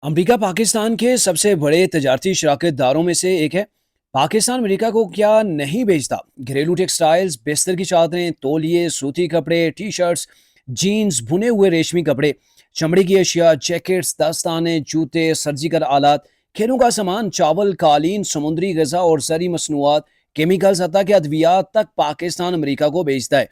امریکہ پاکستان کے سب سے بڑے تجارتی شراکت داروں میں سے ایک ہے۔ پاکستان امریکہ کو کیا نہیں بیچتا؟ گھریلو ٹیکسٹائلز، بستر کی چادریں، تولیے، سوتی کپڑے، ٹی شرٹس، جینز، بنے ہوئے ریشمی کپڑے، چمڑے کی اشیاء، جیکٹس، دستانے، جوتے، سرجیکل آلات، کھیلوں کا سامان، چاول، قالین، سمندری غذا اور زرعی مصنوعات، کیمیکلز، حتیٰ کہ ادویات تک پاکستان امریکہ کو بیچتا ہے۔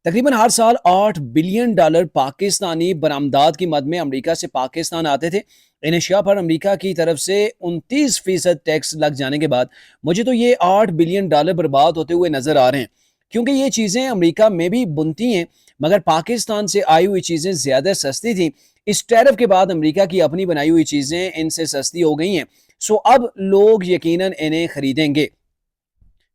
تقریباً ہر سال $8 بلین پاکستانی برآمدات کی مد میں امریکہ سے پاکستان آتے تھے۔ ان اشیاء پر امریکہ کی طرف سے 29% ٹیکس لگ جانے کے بعد مجھے تو یہ $8 بلین برباد ہوتے ہوئے نظر آ رہے ہیں، کیونکہ یہ چیزیں امریکہ میں بھی بنتی ہیں مگر پاکستان سے آئی ہوئی چیزیں زیادہ سستی تھیں۔ اس ٹیرف کے بعد امریکہ کی اپنی بنائی ہوئی چیزیں ان سے سستی ہو گئی ہیں، سو اب لوگ یقیناً انہیں خریدیں گے۔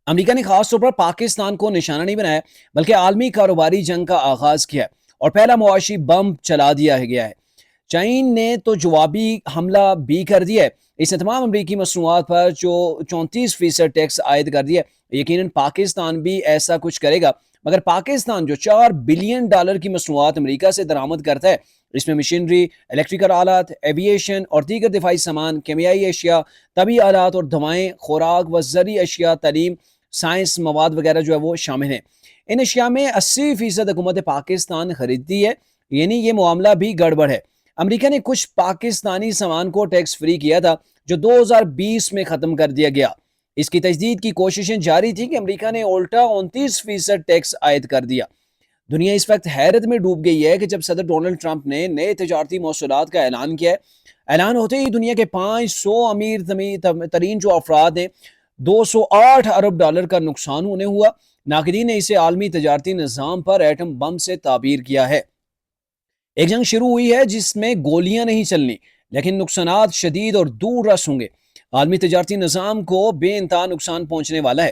امریکہ نے خاص طور پر پاکستان کو نشانہ نہیں بنایا بلکہ عالمی کاروباری جنگ کا آغاز کیا ہے اور پہلا معاشی بم چلا دیا گیا ہے۔ چین نے تو جوابی حملہ بھی کر دیا ہے۔ اس نے تمام امریکی مصنوعات پر جو 34% ٹیکس عائد کر دیا ہے۔ یقیناً پاکستان بھی ایسا کچھ کرے گا، مگر پاکستان جو $4 بلین کی مصنوعات امریکہ سے درآمد کرتا ہے، اس میں مشینری، الیکٹریکل آلات، ایویشن اور دیگر دفاعی سامان، کیمیائی اشیاء، طبی آلات اور دوائیں، خوراک و زرعی اشیاء، تعلیم، سائنس مواد وغیرہ جو ہے وہ شامل ہیں۔ ان اشیاء میں 80% حکومت پاکستان خریدتی ہے، یعنی یہ معاملہ بھی گڑبڑ ہے۔ امریکہ نے کچھ پاکستانی سامان کو ٹیکس فری کیا تھا جو 2020 میں ختم کر دیا گیا۔ اس کی تجدید کی کوششیں جاری تھی کہ امریکہ نے الٹا 29% ٹیکس عائد کر دیا۔ دنیا اس وقت حیرت میں ڈوب گئی ہے کہ جب صدر ڈونلڈ ٹرمپ نے نئے تجارتی موصولات کا اعلان کیا ہے، اعلان ہوتے ہی دنیا کے 500 امیر ترین جو افراد ہیں، $208 ارب کا نقصان انہیں ہوا۔ ناقدین نے اسے عالمی تجارتی نظام پر ایٹم بم سے تعبیر کیا ہے۔ ایک جنگ شروع ہوئی ہے جس میں گولیاں نہیں چلنی، لیکن نقصانات شدید اور دور رس ہوں گے۔ عالمی تجارتی نظام کو بے انتہا نقصان پہنچنے والا ہے۔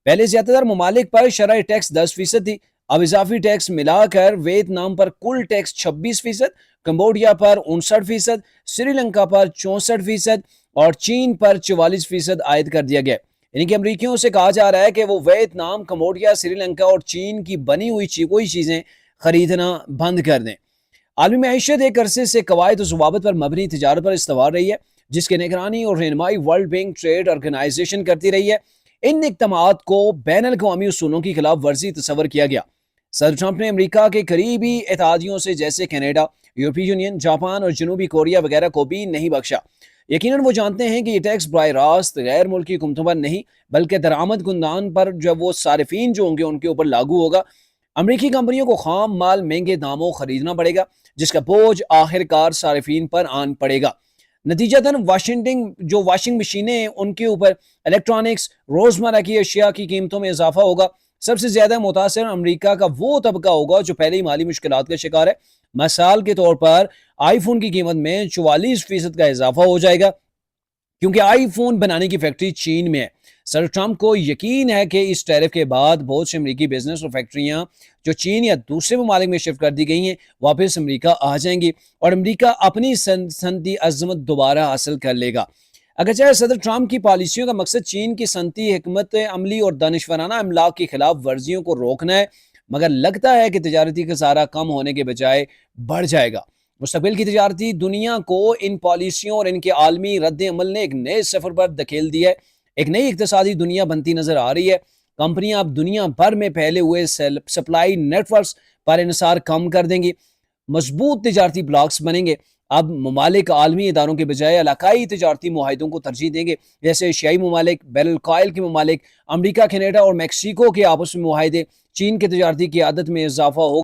پہلے زیادہ تر ممالک پر شرح ٹیکس 10% تھی، اب اضافی ٹیکس ملا کر ویتنام پر کل ٹیکس 26%، کمبوڈیا پر 59%، سری لنکا پر 64% اور چین پر 44% عائد کر دیا گیا۔ یعنی کہ امریکیوں سے کہا جا رہا ہے کہ وہ ویتنام، کمبوڈیا، سری لنکا اور چین کی بنی ہوئی کوئی چیزیں خریدنا بند کر دیں۔ عالمی معیشت ایک عرصے سے قواعد و ضوابط پر مبنی تجارت پر استوار رہی ہے، جس کی نگرانی اور رہنمائی ورلڈ بینک ٹریڈ آرگنائزیشن کرتی رہی ہے۔ ان اقدامات کو بین الاقوامی اصولوں کی خلاف ورزی تصور کیا گیا۔ صدر ٹرمپ نے امریکہ کے قریبی اتحادیوں سے جیسے کینیڈا، یورپی یونین، جاپان اور جنوبی کوریا وغیرہ کو بھی نہیں بخشا۔ یقیناً وہ جانتے ہیں کہ یہ ٹیکس براہ راست غیر ملکی حکومتوں پر نہیں بلکہ درآمد کنندگان پر جو وہ صارفین جو ہوں گے ان کے اوپر لاگو ہوگا۔ امریکی کمپنیوں کو خام مال مہنگے داموں خریدنا پڑے گا، جس کا بوجھ آخر کار صارفین پر آن پڑے گا۔ نتیجتاً واشنگ مشینیں ہیں ان کے اوپر الیکٹرانکس، روزمرہ کی اشیاء کی قیمتوں میں اضافہ ہوگا۔ سب سے زیادہ متاثر امریکہ کا وہ طبقہ ہوگا جو پہلے ہی مالی مشکلات کا شکار ہے۔ مثال کے طور پر آئی فون کی قیمت میں 44% کا اضافہ ہو جائے گا، کیونکہ آئی فون بنانے کی فیکٹری چین میں ہے۔ صدر ٹرمپ کو یقین ہے کہ اس ٹیرف کے بعد بہت سے امریکی بزنس اور فیکٹریاں جو چین یا دوسرے ممالک میں شفٹ کر دی گئی ہیں واپس امریکہ آ جائیں گی اور امریکہ اپنی صنعتی عظمت دوبارہ حاصل کر لے گا۔ اگرچہ صدر ٹرمپ کی پالیسیوں کا مقصد چین کی صنعتی حکمت عملی اور دانشورانہ املاک کی خلاف ورزیوں کو روکنا ہے، مگر لگتا ہے کہ تجارتی خسارہ کم ہونے کے بجائے بڑھ جائے گا۔ مستقبل کی تجارتی دنیا کو ان پالیسیوں اور ان کے عالمی رد عمل نے ایک نئے سفر پر دھکیل دیا ہے۔ ایک نئی اقتصادی دنیا بنتی نظر آ رہی ہے۔ کمپنیاں اب دنیا بھر میں پھیلے ہوئے سپلائی نیٹ ورکس پر انحصار کم کر دیں گی، مضبوط تجارتی بلاکس بنیں گے۔ اب ممالک عالمی اداروں کے بجائے علاقائی تجارتی معاہدوں کو ترجیح دیں گے، جیسے ایشیائی ممالک، بین الاقوال کے ممالک، امریکہ، کینیڈا اور میکسیکو کے آپس میں معاہدے۔ چین کے تجارتی قیادت میں اضافہ ہو